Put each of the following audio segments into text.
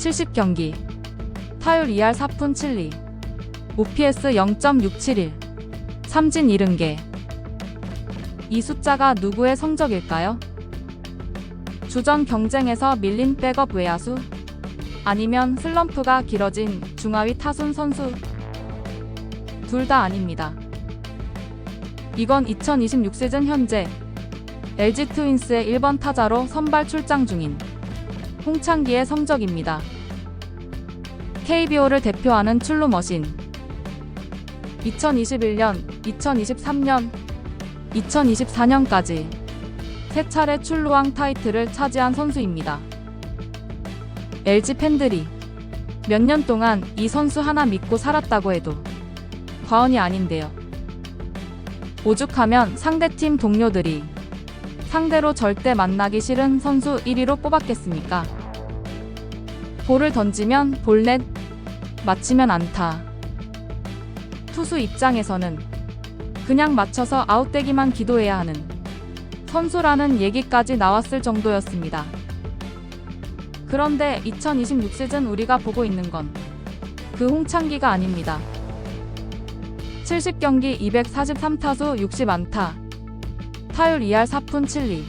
70경기, 타율 2할 4푼 7리, OPS 0.671, 삼진 70개. 이 숫자가 누구의 성적일까요? 주전 경쟁에서 밀린 백업 외야수? 아니면 슬럼프가 길어진 중하위 타순 선수? 둘 다 아닙니다. 이건 2026 시즌 현재 LG 트윈스의 1번 타자로 선발 출장 중인 홍창기의 성적입니다. KBO를 대표하는 출루 머신. 2021년, 2023년, 2024년까지 세 차례 출루왕 타이틀을 차지한 선수입니다. LG 팬들이 몇 년 동안 이 선수 하나 믿고 살았다고 해도 과언이 아닌데요. 오죽하면 상대팀 동료들이 상대로 절대 만나기 싫은 선수 1위로 뽑았겠습니까? 볼을 던지면 볼넷, 맞히면 안타. 투수 입장에서는 그냥 맞춰서 아웃되기만 기도해야 하는 선수라는 얘기까지 나왔을 정도였습니다. 그런데 2026 시즌 우리가 보고 있는 건 그 홍창기가 아닙니다. 70경기 243타수 60안타, 타율 2할 4푼 7리,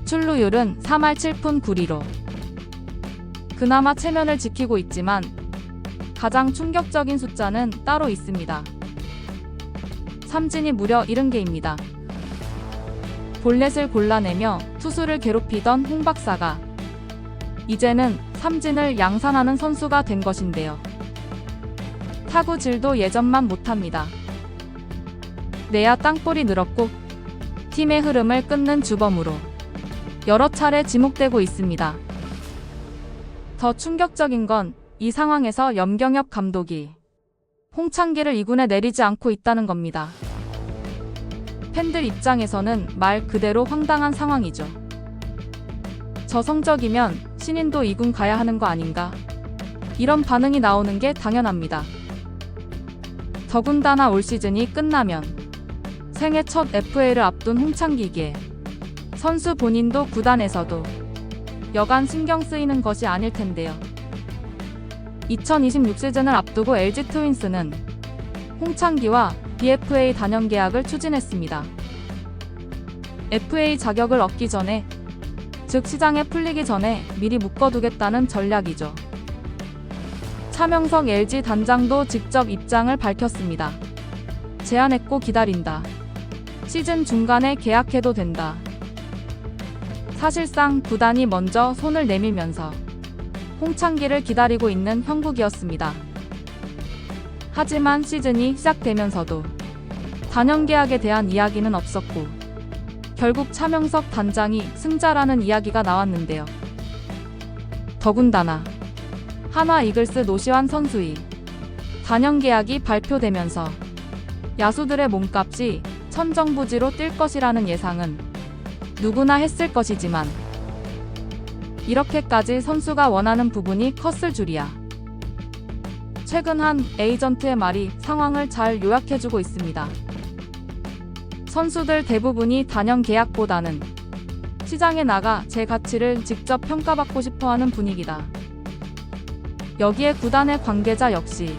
출루율은 3할 7푼 9리로 그나마 체면을 지키고 있지만 가장 충격적인 숫자는 따로 있습니다. 삼진이 무려 70개입니다. 볼넷을 골라내며 투수를 괴롭히던 홍 박사가 이제는 삼진을 양산하는 선수가 된 것인데요. 타구질도 예전만 못합니다. 내야 땅볼이 늘었고 팀의 흐름을 끊는 주범으로 여러 차례 지목되고 있습니다. 더 충격적인 건 이 상황에서 염경엽 감독이 홍창기를 2군에 내리지 않고 있다는 겁니다. 팬들 입장에서는 말 그대로 황당한 상황이죠. 저 성적이면 신인도 2군 가야 하는 거 아닌가? 이런 반응이 나오는 게 당연합니다. 더군다나 올 시즌이 끝나면 생애 첫 FA를 앞둔 홍창기기에 선수 본인도 구단에서도 여간 신경 쓰이는 것이 아닐 텐데요. 2026 시즌을 앞두고 LG 트윈스는 홍창기와 BFA 단연 계약을 추진했습니다. FA 자격을 얻기 전에, 즉 시장에 풀리기 전에 미리 묶어두겠다는 전략이죠. 차명석 LG 단장도 직접 입장을 밝혔습니다. 제안했고 기다린다. 시즌 중간에 계약해도 된다. 사실상 구단이 먼저 손을 내밀면서 홍창기를 기다리고 있는 형국이었습니다. 하지만 시즌이 시작되면서도 단연 계약에 대한 이야기는 없었고 결국 차명석 단장이 승자라는 이야기가 나왔는데요. 더군다나 한화 이글스 노시환 선수의 단연 계약이 발표되면서 야수들의 몸값이 천정부지로 뛸 것이라는 예상은 누구나 했을 것이지만 이렇게까지 선수가 원하는 부분이 컸을 줄이야. 최근 한 에이전트의 말이 상황을 잘 요약해주고 있습니다. 선수들 대부분이 단연 계약보다는 시장에 나가 제 가치를 직접 평가받고 싶어하는 분위기다. 여기에 구단의 관계자 역시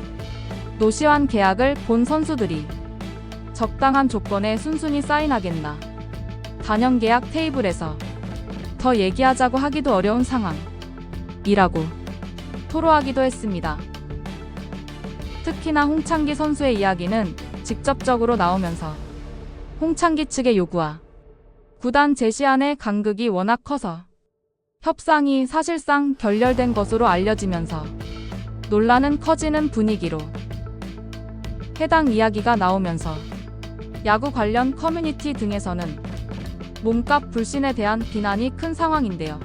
노시환 계약을 본 선수들이 적당한 조건에 순순히 사인하겠나. 단연 계약 테이블에서 더 얘기하자고 하기도 어려운 상황이라고 토로하기도 했습니다. 특히나 홍창기 선수의 이야기는 직접적으로 나오면서 홍창기 측의 요구와 구단 제시안의 간극이 워낙 커서 협상이 사실상 결렬된 것으로 알려지면서 논란은 커지는 분위기로 해당 이야기가 나오면서 야구 관련 커뮤니티 등에서는 몸값 불신에 대한 비난이 큰 상황인데요.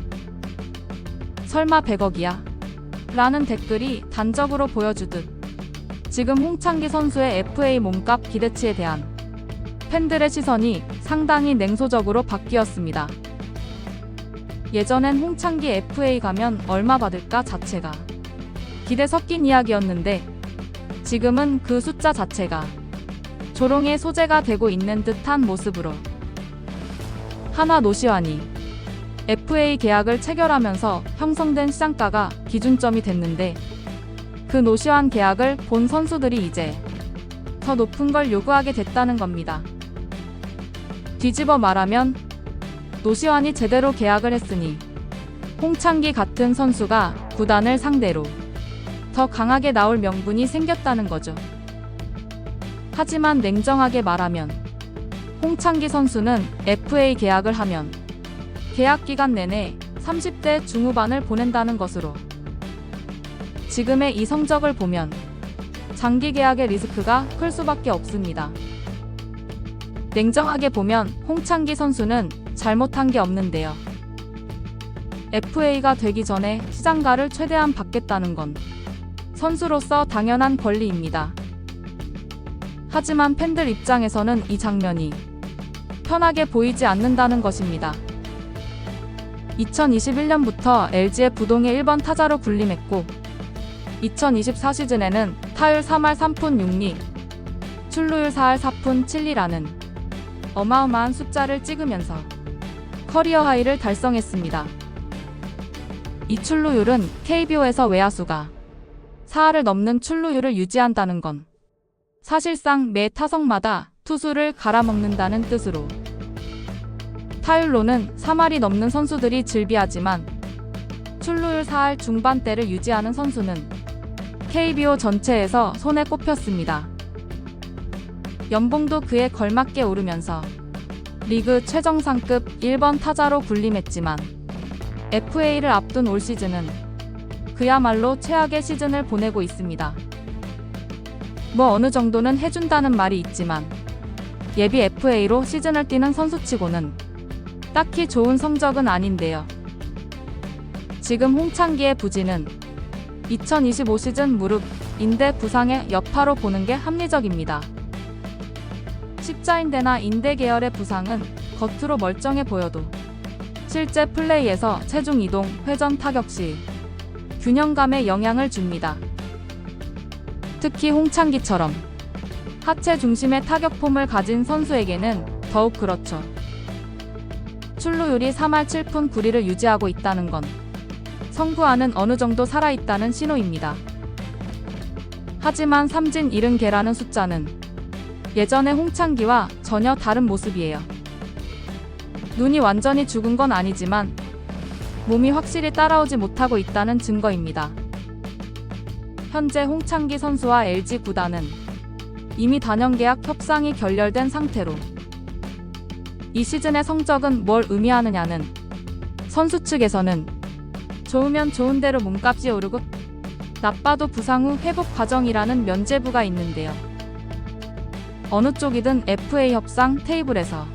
설마 100억이야? 라는 댓글이 단적으로 보여주듯 지금 홍창기 선수의 FA 몸값 기대치에 대한 팬들의 시선이 상당히 냉소적으로 바뀌었습니다. 예전엔 홍창기 FA 가면 얼마 받을까 자체가 기대 섞인 이야기였는데 지금은 그 숫자 자체가 조롱의 소재가 되고 있는 듯한 모습으로 한화 노시환이 FA 계약을 체결하면서 형성된 시장가가 기준점이 됐는데 그 노시환 계약을 본 선수들이 이제 더 높은 걸 요구하게 됐다는 겁니다. 뒤집어 말하면 노시환이 제대로 계약을 했으니 홍창기 같은 선수가 구단을 상대로 더 강하게 나올 명분이 생겼다는 거죠. 하지만 냉정하게 말하면 홍창기 선수는 FA 계약을 하면 계약 기간 내내 30대 중후반을 보낸다는 것으로 지금의 이 성적을 보면 장기 계약의 리스크가 클 수밖에 없습니다. 냉정하게 보면 홍창기 선수는 잘못한 게 없는데요. FA가 되기 전에 시장가를 최대한 받겠다는 건 선수로서 당연한 권리입니다. 하지만 팬들 입장에서는 이 장면이 편하게 보이지 않는다는 것입니다. 2021년부터 LG의 부동의 1번 타자로 군림했고 2024 시즌에는 타율 3할 3푼 6리, 출루율 4할 4푼 7리라는 어마어마한 숫자를 찍으면서 커리어 하이를 달성했습니다. 이 출루율은 KBO에서 외야수가 4할을 넘는 출루율을 유지한다는 건 사실상 매 타석마다 투수를 갈아먹는다는 뜻으로 타율로는 3할이 넘는 선수들이 즐비하지만 출루율 4할 중반대를 유지하는 선수는 KBO 전체에서 손에 꼽혔습니다. 연봉도 그에 걸맞게 오르면서 리그 최정상급 1번 타자로 군림했지만 FA를 앞둔 올 시즌은 그야말로 최악의 시즌을 보내고 있습니다. 뭐 어느 정도는 해준다는 말이 있지만 예비 FA로 시즌을 뛰는 선수치고는 딱히 좋은 성적은 아닌데요. 지금 홍창기의 부진은 2025 시즌 무릎, 인대 부상의 여파로 보는 게 합리적입니다. 십자인대나 인대 계열의 부상은 겉으로 멀쩡해 보여도 실제 플레이에서 체중 이동, 회전 타격 시 균형감에 영향을 줍니다. 특히 홍창기처럼 하체 중심의 타격 폼을 가진 선수에게는 더욱 그렇죠. 출루율이 3할 7푼 9리를 유지하고 있다는 건 성구안은 어느 정도 살아있다는 신호입니다. 하지만 삼진 70개라는 숫자는 예전의 홍창기와 전혀 다른 모습이에요. 눈이 완전히 죽은 건 아니지만 몸이 확실히 따라오지 못하고 있다는 증거입니다. 현재 홍창기 선수와 LG 구단은 이미 단연 계약 협상이 결렬된 상태로 이 시즌의 성적은 뭘 의미하느냐는 선수 측에서는 좋으면 좋은 대로 몸값이 오르고 나빠도 부상 후 회복 과정이라는 면죄부가 있는데요. 어느 쪽이든 FA 협상 테이블에서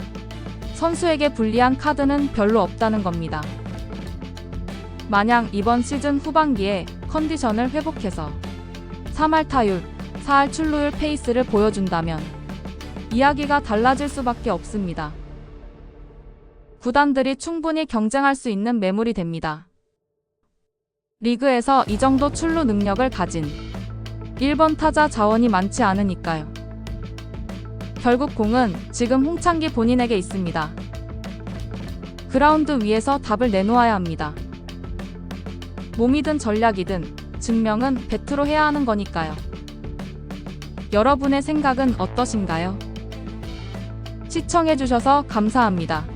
선수에게 불리한 카드는 별로 없다는 겁니다. 만약 이번 시즌 후반기에 컨디션을 회복해서 3할 타율, 4할 출루율 페이스를 보여준다면 이야기가 달라질 수밖에 없습니다. 구단들이 충분히 경쟁할 수 있는 매물이 됩니다. 리그에서 이 정도 출루 능력을 가진 1번 타자 자원이 많지 않으니까요. 결국 공은 지금 홍창기 본인에게 있습니다. 그라운드 위에서 답을 내놓아야 합니다. 몸이든 전략이든 증명은 배트로 해야 하는 거니까요. 여러분의 생각은 어떠신가요? 시청해주셔서 감사합니다.